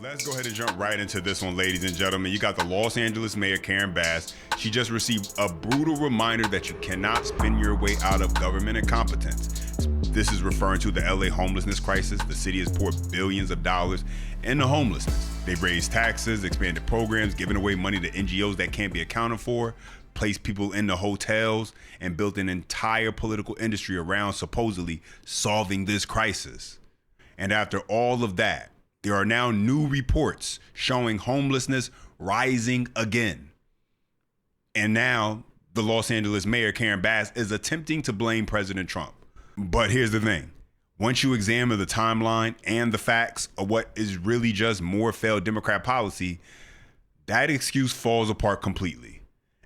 Let's go ahead and jump right into this one, ladies and gentlemen. You got the Los Angeles Mayor, Karen Bass. She just received a brutal reminder that you cannot spin your way out of government incompetence. This is referring to the LA homelessness crisis. The city has poured billions of dollars into homelessness. They've raised taxes, expanded programs, given away money to NGOs that can't be accounted for, placed people in the hotels, and built an entire political industry around supposedly solving this crisis. And after all of that, there are now new reports showing homelessness rising again. And now the Los Angeles mayor, Karen Bass, is attempting to blame President Trump. But here's the thing. Once you examine the timeline and the facts of what is really just more failed Democrat policy, that excuse falls apart completely.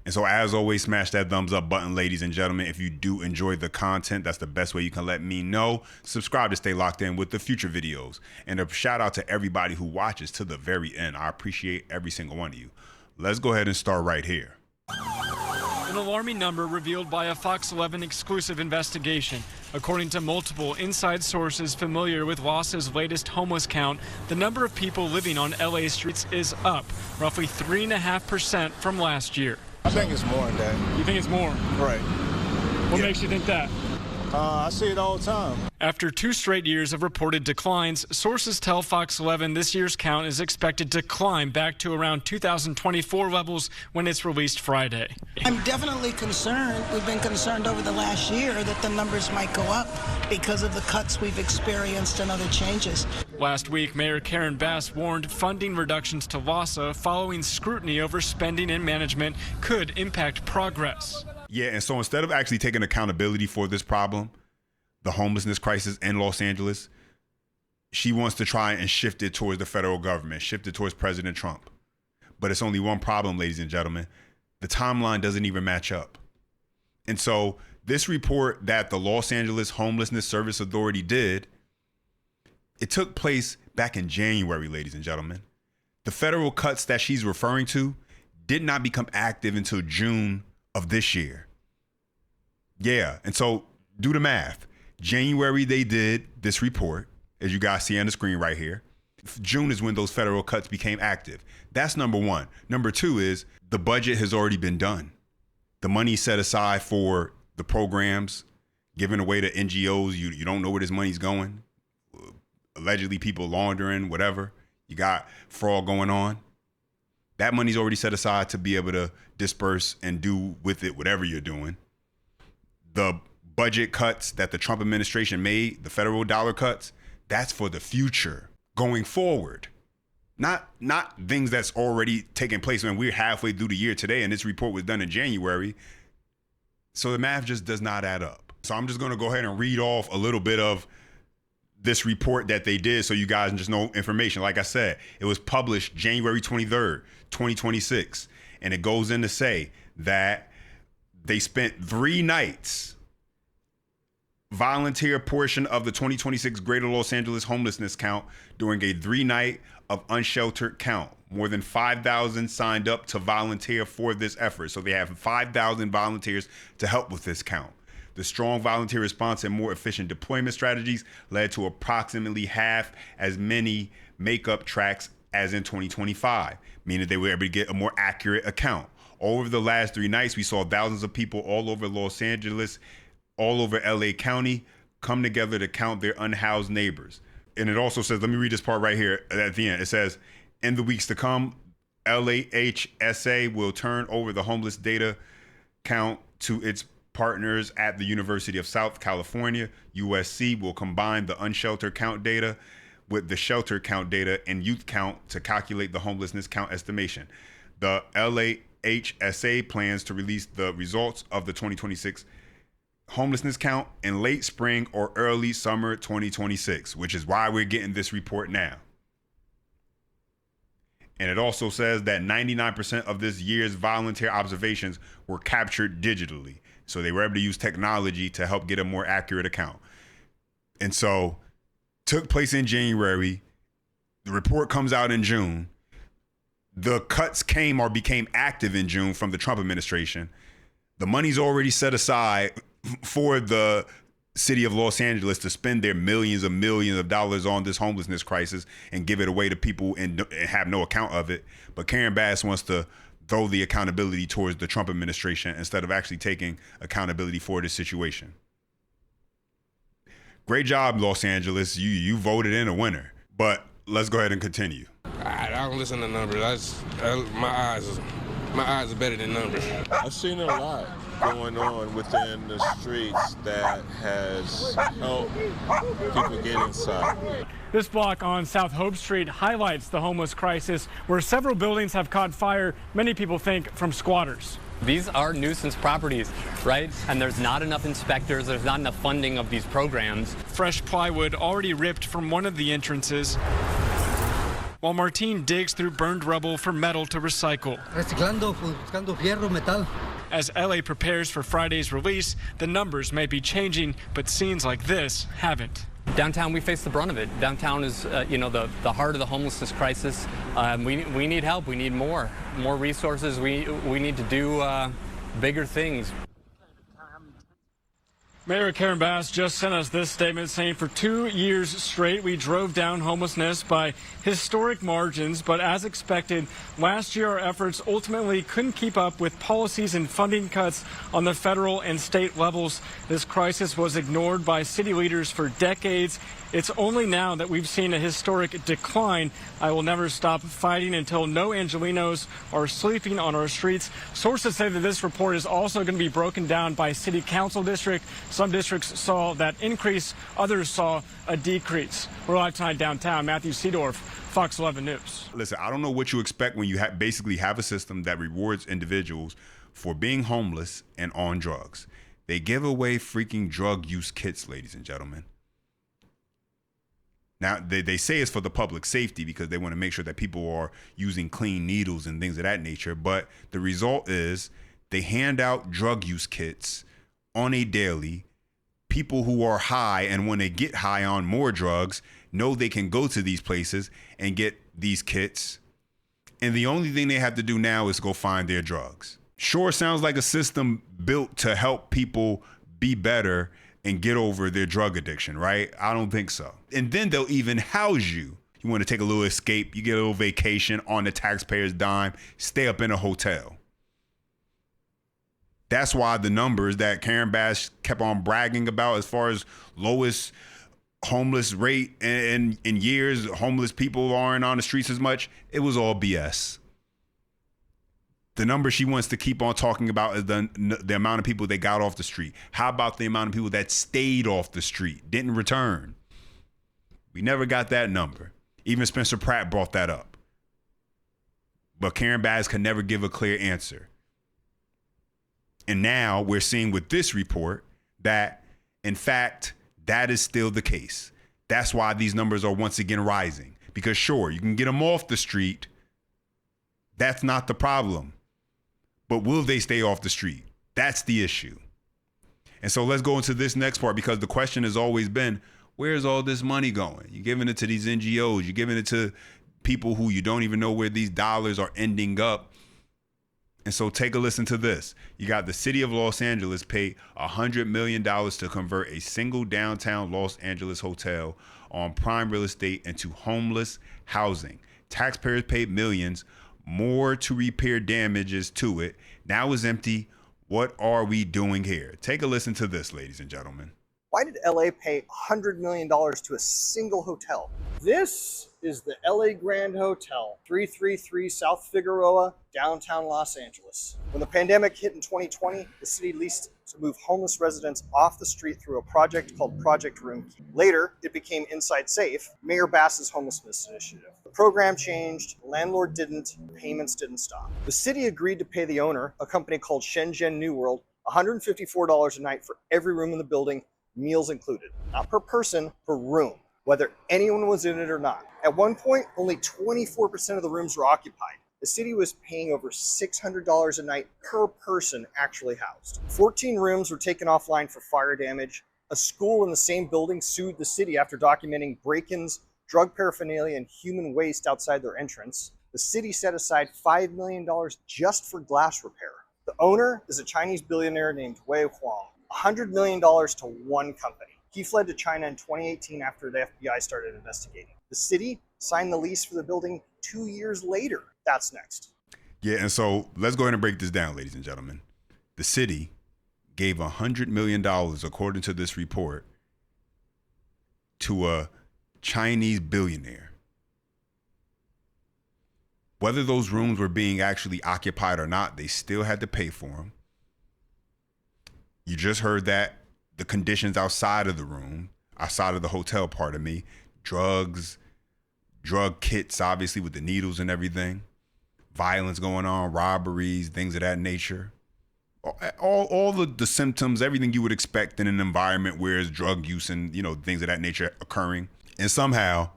And so as always, smash that thumbs up button, ladies and gentlemen. If you do enjoy the content, that's the best way you can let me know. Subscribe to stay locked in with the future videos. And a shout out to everybody who watches to the very end. I appreciate every single one of you. Let's go ahead and start right here. An alarming number revealed by a Fox 11 exclusive investigation. According to multiple inside sources familiar with Los's latest homeless count, the number of people living on LA streets is up roughly 3.5% from last year. I think it's more than that. You think it's more? Right. What makes you think that? I see it all the time. After 2 straight years of reported declines, sources tell Fox 11 this year's count is expected to climb back to around 2024 levels when it's released Friday. I'm definitely concerned. We've been concerned over the last year that the numbers might go up because of the cuts we've experienced and other changes. Last week, Mayor Karen Bass warned funding reductions to LAHSA following scrutiny over spending and management could impact progress. Yeah, and so instead of actually taking accountability for this problem, the homelessness crisis in Los Angeles, she wants to try and shift it towards the federal government, shift it towards President Trump. But it's only one problem, ladies and gentlemen. The timeline doesn't even match up. And so this report that the Los Angeles Homelessness Service Authority did, it took place back in January, ladies and gentlemen. The federal cuts that she's referring to did not become active until June of this year. Yeah, and so do the math. January, they did this report, as you guys see on the screen right here. June is when those federal cuts became active. That's number one. Number two is the budget has already been done. The money set aside for the programs given away to NGOs, you don't know where this money's going. Allegedly people laundering, whatever. You got fraud going on. That money's already set aside to be able to disperse and do with it whatever you're doing. The budget cuts that the Trump administration made, the federal dollar cuts, that's for the future going forward. Not things that's already taking place when we're halfway through the year today and this report was done in January. So the math just does not add up. So I'm just going to go ahead and read off a little bit of this report that they did so you guys just know information. Like I said, it was published January 23rd, 2026. And it goes in to say that they spent 3 nights, volunteer portion of the 2026 Greater Los Angeles homelessness count, during a 3-night of unsheltered count. More than 5,000 signed up to volunteer for this effort. So they have 5,000 volunteers to help with this count. The strong volunteer response and more efficient deployment strategies led to approximately half as many makeup tracks as in 2025, meaning they were able to get a more accurate account. Over the last 3 nights, we saw thousands of people all over Los Angeles, all over LA County, come together to count their unhoused neighbors. And it also says, let me read this part right here at the end. It says, in the weeks to come, LAHSA will turn over the homeless data count to its partners at the University of South California. USC will combine the unsheltered count data with the shelter count data and youth count to calculate the homelessness count estimation. The LAHSA plans to release the results of the 2026 homelessness count in late spring or early summer 2026, which is why we're getting this report now. And it also says that 99% of this year's volunteer observations were captured digitally. So they were able to use technology to help get a more accurate account. And so took place in January. The report comes out in June. The cuts came or became active in June from the Trump administration. The money's already set aside for the city of Los Angeles to spend their millions of dollars on this homelessness crisis and give it away to people and have no account of it. But Karen Bass wants to throw the accountability towards the Trump administration instead of actually taking accountability for this situation. Great job, Los Angeles. You voted in a winner. But let's go ahead and continue. I don't listen to numbers. My eyes are better than numbers. I've seen a lot going on within the streets that has helped people get inside. This block on South Hope Street highlights the homeless crisis, where several buildings have caught fire, many people think from squatters. These are nuisance properties, right? And there's not enough inspectors, there's not enough funding of these programs. Fresh plywood already ripped from one of the entrances, while Martine digs through burned rubble for metal to recycle. Buscando fierro, metal. As LA prepares for Friday's release, the numbers may be changing, but scenes like this haven't. Downtown, we face the brunt of it. Downtown is, the heart of the homelessness crisis. We need help. We need more resources. We need to do bigger things. Mayor Karen Bass just sent us this statement saying for 2 years straight we drove down homelessness by historic margins, but as expected, last year our efforts ultimately couldn't keep up with policies and funding cuts on the federal and state levels. This crisis was ignored by city leaders for decades. It's only now that we've seen a historic decline. I will never stop fighting until no Angelenos are sleeping on our streets. Sources say that this report is also going to be broken down by city council district. Some districts saw that increase, others saw a decrease. We're live tonight downtown. Matthew Seedorf, Fox 11 News. Listen, I don't know what you expect when you basically have a system that rewards individuals for being homeless and on drugs. They give away freaking drug use kits, ladies and gentlemen. Now, they say it's for the public safety because they want to make sure that people are using clean needles and things of that nature. But the result is they hand out drug use kits on a daily. People who are high and when they get high on more drugs know they can go to these places and get these kits. And the only thing they have to do now is go find their drugs. Sure sounds like a system built to help people be better and get over their drug addiction, right? I don't think so. And then they'll even house you. You want to take a little escape, you get a little vacation on the taxpayer's dime, stay up in a hotel. That's why the numbers that Karen Bass kept on bragging about as far as lowest homeless rate in years, homeless people aren't on the streets as much, it was all BS. The number she wants to keep on talking about is the amount of people that got off the street. How about the amount of people that stayed off the street, didn't return? We never got that number. Even Spencer Pratt brought that up. But Karen Bass could never give a clear answer. And now we're seeing with this report that, in fact, that is still the case. That's why these numbers are once again rising. Because sure, you can get them off the street. That's not the problem. But will they stay off the street? That's the issue. And so let's go into this next part, because the question has always been, where's all this money going? You're giving it to these NGOs. You're giving it to people who you don't even know where these dollars are ending up. And so take a listen to this. You got the city of Los Angeles pay $100 million to convert a single downtown Los Angeles hotel on prime real estate into homeless housing. Taxpayers paid millions more to repair damages to it. Now it's empty. What are we doing here? Take a listen to this, ladies and gentlemen. Why did LA pay $100 million to a single hotel? This is the LA Grand Hotel, 333 South Figueroa, downtown Los Angeles. When the pandemic hit in 2020, the city leased to move homeless residents off the street through a project called Project Roomkey. Later, it became Inside Safe, Mayor Bass's homelessness initiative. The program changed, the landlord didn't, payments didn't stop. The city agreed to pay the owner, a company called Shenzhen New World, $154 a night for every room in the building, meals included. Not per person, per room, whether anyone was in it or not. At one point, only 24% of the rooms were occupied. The city was paying over $600 a night per person actually housed. 14 rooms were taken offline for fire damage. A school in the same building sued the city after documenting break-ins, drug paraphernalia, and human waste outside their entrance. The city set aside $5 million just for glass repair. The owner is a Chinese billionaire named Wei Huang. $100 million to one company. He fled to China in 2018 after the FBI started investigating. The city signed the lease for the building 2 years later. That's next. Yeah, and so let's go ahead and break this down, ladies and gentlemen. The city gave $100 million, according to this report, to a Chinese billionaire. Whether those rooms were being actually occupied or not, they still had to pay for them. You just heard that the conditions outside of the room, outside of the hotel, pardon me, drugs, drug kits, obviously with the needles and everything, violence going on, robberies, things of that nature. All the symptoms, everything you would expect in an environment where there's drug use and, things of that nature occurring. And somehow,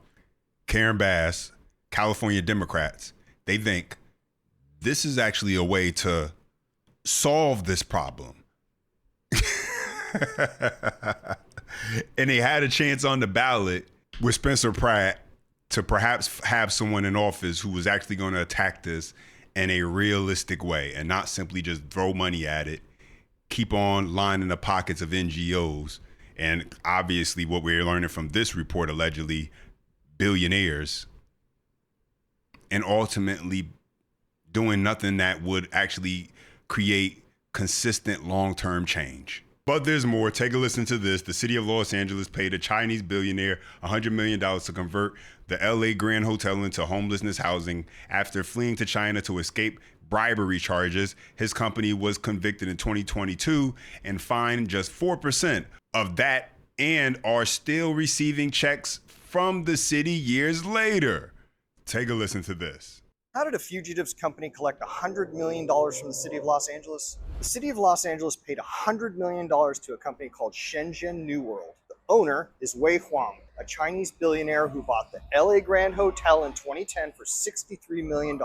Karen Bass, California Democrats, they think this is actually a way to solve this problem. And they had a chance on the ballot with Spencer Pratt to perhaps have someone in office who was actually going to attack this in a realistic way and not simply just throw money at it, keep on lining the pockets of NGOs. And obviously what we're learning from this report, allegedly billionaires, and ultimately doing nothing that would actually create consistent long-term change. But there's more. Take a listen to this. The city of Los Angeles paid a Chinese billionaire $100 million to convert the LA Grand Hotel into homelessness housing after fleeing to China to escape bribery charges. His company was convicted in 2022 and fined just 4% of that and are still receiving checks from the city years later. Take a listen to this. How did a fugitives company collect $100 million from the city of Los Angeles? The city of Los Angeles paid $100 million to a company called Shenzhen New World. The owner is Wei Huang, a Chinese billionaire who bought the LA Grand Hotel in 2010 for $63 million.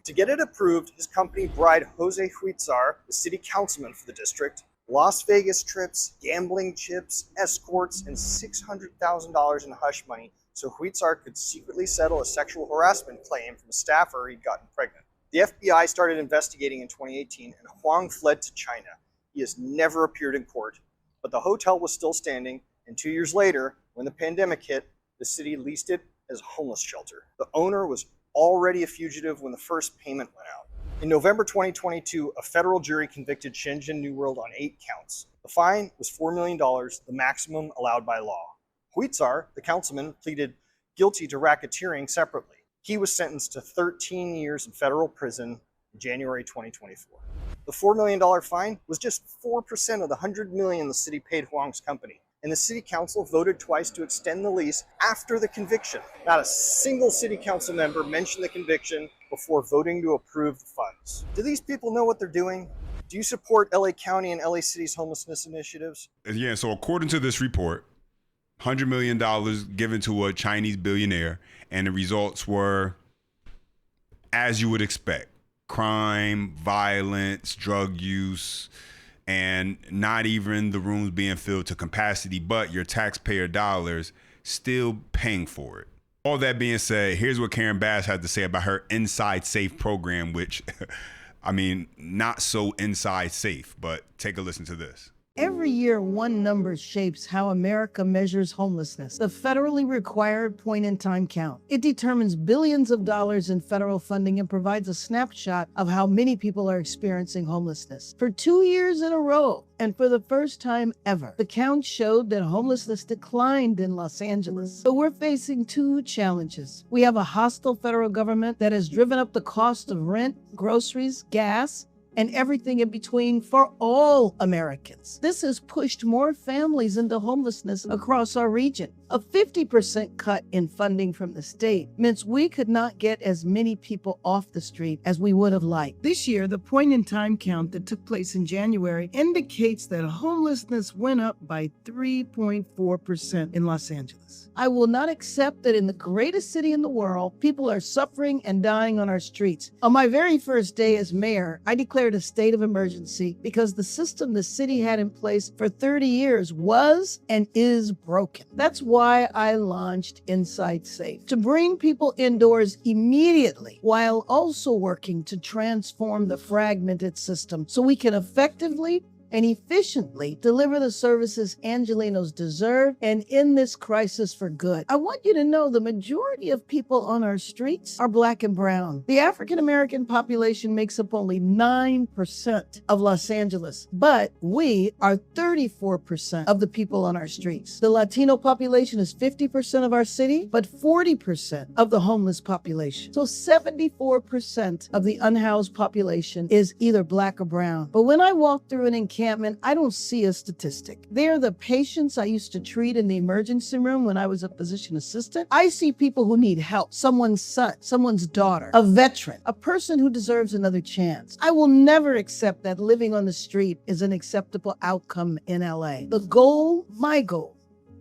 To get it approved, his company bribed Jose Huizar, the city councilman for the district, Las Vegas trips, gambling chips, escorts, and $600,000 in hush money so Huizar could secretly settle a sexual harassment claim from a staffer he'd gotten pregnant. The FBI started investigating in 2018 and Huang fled to China. He has never appeared in court, but the hotel was still standing, and 2 years later, when the pandemic hit, the city leased it as a homeless shelter. The owner was already a fugitive when the first payment went out. In November 2022, a federal jury convicted Shenzhen New World on 8 counts. The fine was $4 million, the maximum allowed by law. Huizar, the councilman, pleaded guilty to racketeering separately. He was sentenced to 13 years in federal prison in January 2024. The $4 million fine was just 4% of the $100 million the city paid Huang's company. And the city council voted twice to extend the lease after the conviction. Not a single city council member mentioned the conviction before voting to approve the funds. Do these people know what they're doing? Do you support LA County and LA City's homelessness initiatives? Yeah, so according to this report, $100 million given to a Chinese billionaire, and the results were, as you would expect, crime, violence, drug use, and not even the rooms being filled to capacity, but your taxpayer dollars still paying for it. All that being said, here's what Karen Bass had to say about her Inside Safe program, which, not so inside safe, but take a listen to this. Every year, one number shapes how America measures homelessness, the federally required point-in-time count. It determines billions of dollars in federal funding and provides a snapshot of how many people are experiencing homelessness. For 2 years in a row, and for the first time ever, the count showed that homelessness declined in Los Angeles. But we're facing 2 challenges. We have a hostile federal government that has driven up the cost of rent, groceries, gas, and everything in between for all Americans. This has pushed more families into homelessness across our region. A 50% cut in funding from the state means we could not get as many people off the street as we would have liked. This year, the point-in-time count that took place in January indicates that homelessness went up by 3.4% in Los Angeles. I will not accept that in the greatest city in the world, people are suffering and dying on our streets. On my very first day as mayor, I declared a state of emergency because the system the city had in place for 30 years was and is broken. That's why I launched Inside Safe, to bring people indoors immediately while also working to transform the fragmented system so we can effectively and efficiently deliver the services Angelenos deserve and end this crisis for good. I want you to know the majority of people on our streets are Black and brown. The African American population makes up only 9% of Los Angeles, but we are 34% of the people on our streets. The Latino population is 50% of our city, but 40% of the homeless population. So 74% of the unhoused population is either Black or brown. But when I walk through an encampment, I don't see a statistic. They're the patients I used to treat in the emergency room when I was a physician assistant. I see people who need help, someone's son, someone's daughter, a veteran, a person who deserves another chance. I will never accept that living on the street is an acceptable outcome in LA. The goal, my goal,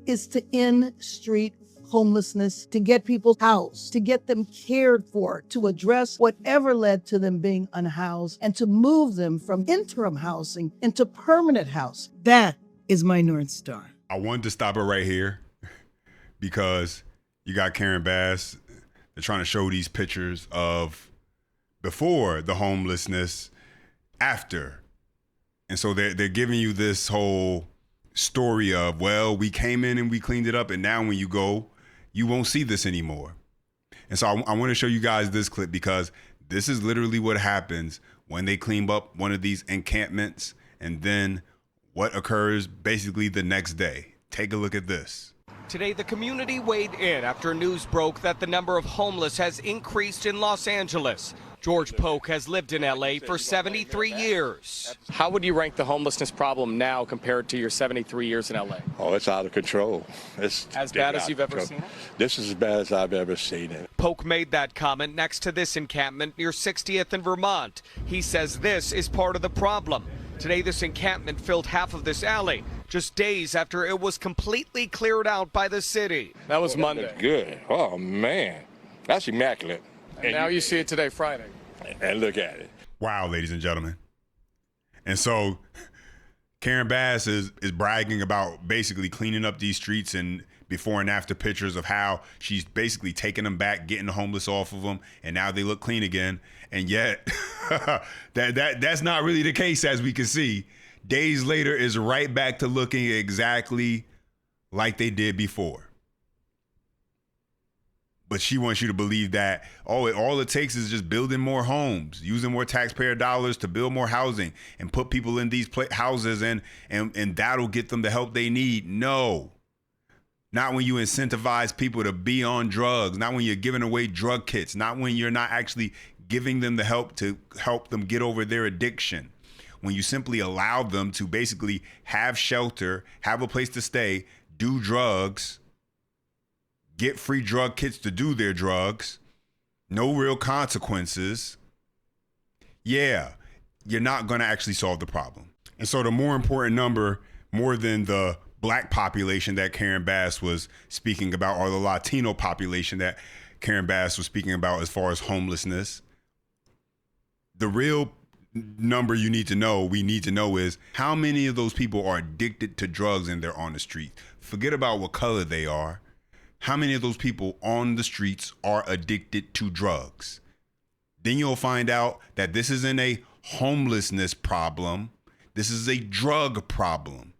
is to end street homelessness, to get people housed, to get them cared for, to address whatever led to them being unhoused, and to move them from interim housing into permanent housing. That is my North Star. I wanted to stop it right here because you got Karen Bass. They're trying to show these pictures of before the homelessness, after. And so they're giving you this whole story of, well, we came in and we cleaned it up, and now when you go, you won't see this anymore. And so I want to show you guys this clip because this is literally what happens when they clean up one of these encampments, and then what occurs basically the next day. Take a look at this. Today, the community weighed in after news broke that the number of homeless has increased in Los Angeles. George Polk has lived in LA for 73 years. How would you rank the homelessness problem now compared to your 73 years in LA? Oh, it's out of control. It's as bad as you've ever seen it? This is as bad as I've ever seen it. Polk made that comment next to this encampment near 60th and Vermont. He says this is part of the problem. Today, this encampment filled half of this alley, just days after it was completely cleared out by the city. That was Monday. Good. Oh, man. That's immaculate. And now you see it today, Friday. And look at it. Wow, ladies and gentlemen. And so Karen Bass is bragging about basically cleaning up these streets and before and after pictures of how she's basically taking them back, getting the homeless off of them, and now they look clean again. And yet that's not really the case, as we can see. Days later is right back to looking exactly like they did before. But she wants you to believe that, all it takes is just building more homes, using more taxpayer dollars to build more housing and put people in these houses and that'll get them the help they need. No, not when you incentivize people to be on drugs, not when you're giving away drug kits, not when you're not actually giving them the help to help them get over their addiction. When you simply allow them to basically have shelter, have a place to stay, do drugs, get free drug kits to do their drugs, no real consequences, yeah, you're not going to actually solve the problem. And so the more important number, more than the Black population that Karen Bass was speaking about, or the Latino population that Karen Bass was speaking about as far as homelessness, the real number we need to know is how many of those people are addicted to drugs and they're on the street. Forget about what color they are. How many of those people on the streets are addicted to drugs? Then you'll find out that this isn't a homelessness problem. This is a drug problem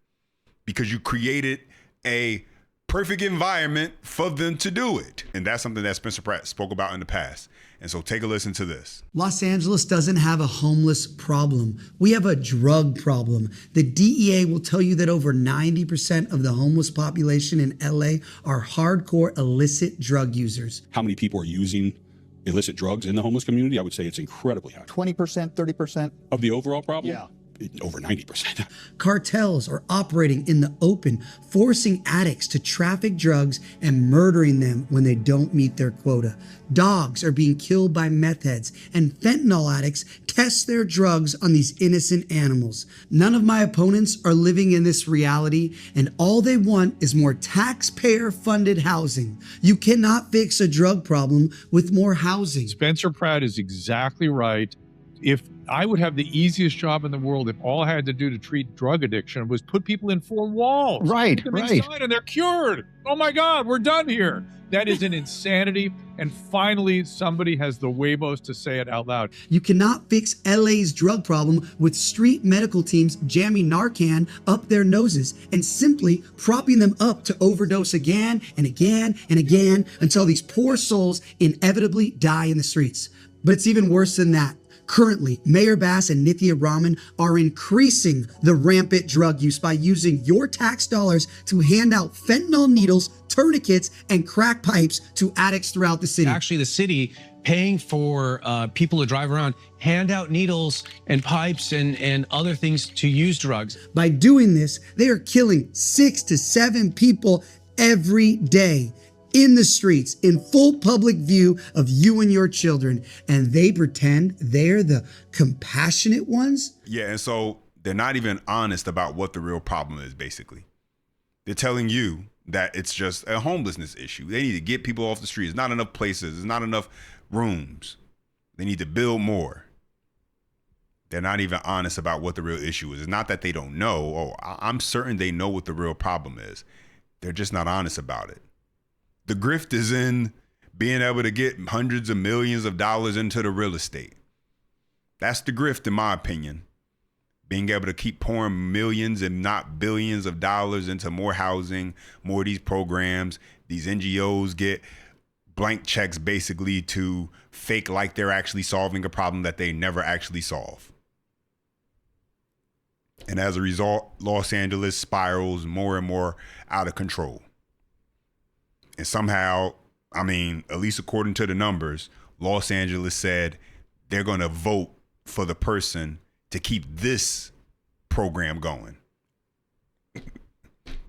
because you created a perfect environment for them to do it. And that's something that Spencer Pratt spoke about in the past. And so take a listen to this. Los Angeles doesn't have a homeless problem. We have a drug problem. The DEA will tell you that over 90% of the homeless population in LA are hardcore illicit drug users. How many people are using illicit drugs in the homeless community? I would say it's incredibly high. 20%, 30%? Of the overall problem? Yeah. Over 90%. Cartels are operating in the open, forcing addicts to traffic drugs and murdering them when they don't meet their quota. Dogs are being killed by meth heads, and fentanyl addicts test their drugs on these innocent animals. None of my opponents are living in this reality, and all they want is more taxpayer-funded housing. You cannot fix a drug problem with more housing. Spencer Pratt is exactly right. If I would have the easiest job in the world, if all I had to do to treat drug addiction was put people in 4 walls, Right, put them right. inside and they're cured. Oh my God, we're done here. That is an insanity. And finally, somebody has the huevos to say it out loud. You cannot fix LA's drug problem with street medical teams jamming Narcan up their noses and simply propping them up to overdose again and again and again until these poor souls inevitably die in the streets. But it's even worse than that. Currently, Mayor Bass and Nithya Raman are increasing the rampant drug use by using your tax dollars to hand out fentanyl needles, tourniquets, and crack pipes to addicts throughout the city. Actually, the city paying for people to drive around, hand out needles and pipes and other things to use drugs. By doing this, they are killing 6 to 7 people every day in the streets, in full public view of you and your children, and they pretend they're the compassionate ones? Yeah, and so they're not even honest about what the real problem is, basically. They're telling you that it's just a homelessness issue. They need to get people off the streets. There's not enough places. There's not enough rooms. They need to build more. They're not even honest about what the real issue is. It's not that they don't know. Oh, I'm certain they know what the real problem is. They're just not honest about it. The grift is in being able to get hundreds of millions of dollars into the real estate. That's the grift, in my opinion. Being able to keep pouring millions and not billions of dollars into more housing, more of these programs. These NGOs get blank checks basically to fake like they're actually solving a problem that they never actually solve. And as a result, Los Angeles spirals more and more out of control. And somehow, I mean, at least according to the numbers, Los Angeles said they're going to vote for the person to keep this program going.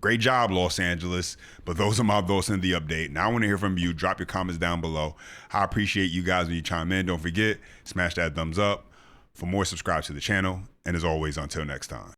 Great job, Los Angeles. But those are my thoughts in the update. Now I want to hear from you. Drop your comments down below. I appreciate you guys when you chime in. Don't forget, smash that thumbs up. For more, subscribe to the channel. And as always, until next time.